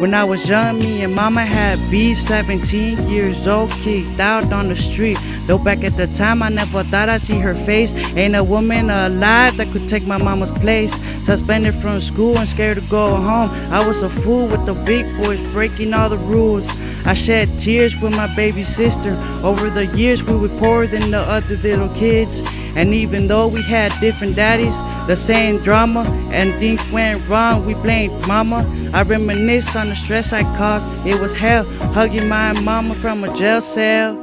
When I was young, me and mama had beef, 17 years old, kicked out on the street. Though back at the time, I never thought I'd see her face. Ain't a woman alive that could take my mama's place. Suspended from school and scared to go home. I was a fool with the big boys, breaking all the rules. I shed tears with my baby sister. Over the years, we were poorer than the other little kids. And even though we had different daddies, the same drama, and things went wrong, we blamed mama. I reminisce on the stress I caused, it was hell, hugging my mama from a jail cell.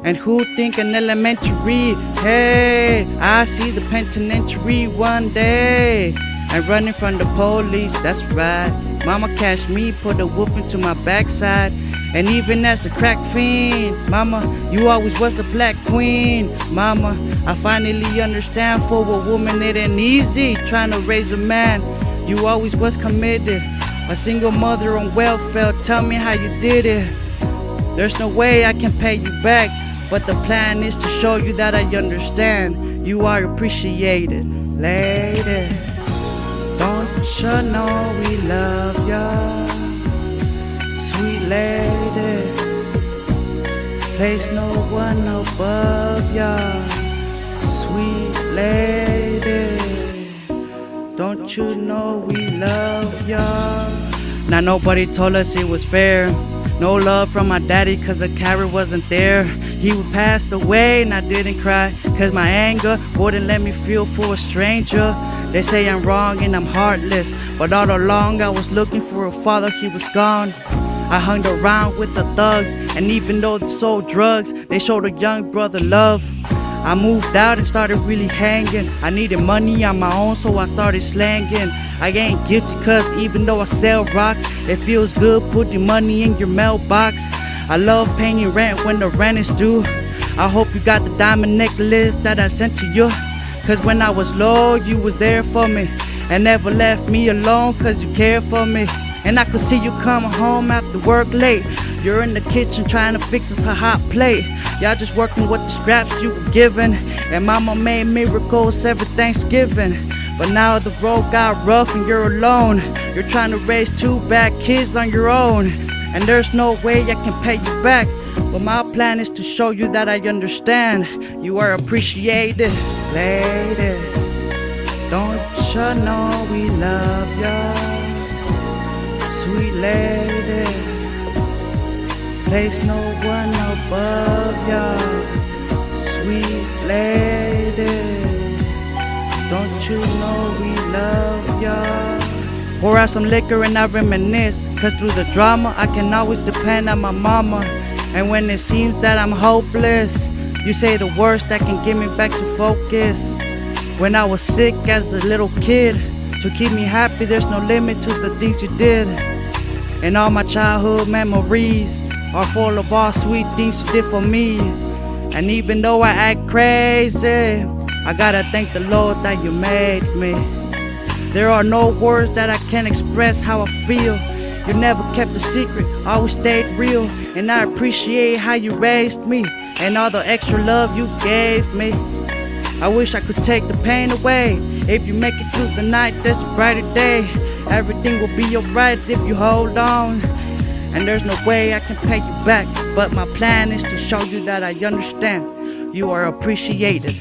And who think an elementary, hey, I see the penitentiary one day. And running from the police, that's right. Mama catch me, put a whooping to my backside. And even as a crack fiend, mama, you always was a black queen. Mama, I finally understand for a woman it ain't easy trying to raise a man. You always was committed, a single mother on welfare. Tell me how you did it. There's no way I can pay you back, but the plan is to show you that I understand. You are appreciated, lady. Don't you know we love ya, sweet lady. Place no one above ya, sweet lady. Don't you know we love ya? Now nobody told us it was fair. No love from my daddy cause the carrot wasn't there. He passed away and I didn't cry cause my anger wouldn't let me feel for a stranger. They say I'm wrong and I'm heartless, but all along I was looking for a father, he was gone. I hung around with the thugs, and even though they sold drugs, they showed a young brother love. I moved out and started really hanging. I needed money on my own, so I started slanging. I ain't guilty cause even though I sell rocks, it feels good putting money in your mailbox. I love paying rent when the rent is due. I hope you got the diamond necklace that I sent to you. Cause when I was low, you was there for me and never left me alone cause you cared for me. And I could see you coming home after work late. You're in the kitchen trying to fix us a hot plate. Y'all just working with the scraps you were given. And mama made miracles every Thanksgiving. But now the road got rough and you're alone. You're trying to raise two bad kids on your own. And there's no way I can pay you back. But my plan is to show you that I understand. You are appreciated, lady. Don't you know we love ya, sweet lady. Place no one above ya, sweet lady. Don't you know we love ya? Pour out some liquor and I reminisce, cause through the drama I can always depend on my mama. And when it seems that I'm hopeless, you say the words that can get me back to focus. When I was sick as a little kid, to keep me happy there's no limit to the things you did. And all my childhood memories are full of all sweet things you did for me. And even though I act crazy, I gotta thank the Lord that you made me. There are no words that I can express how I feel. You never kept a secret, always stayed real. And I appreciate how you raised me and all the extra love you gave me. I wish I could take the pain away. If you make it through the night, there's a brighter day. Everything will be alright if you hold on. And there's no way I can pay you back, but my plan is to show you that I understand. You are appreciated.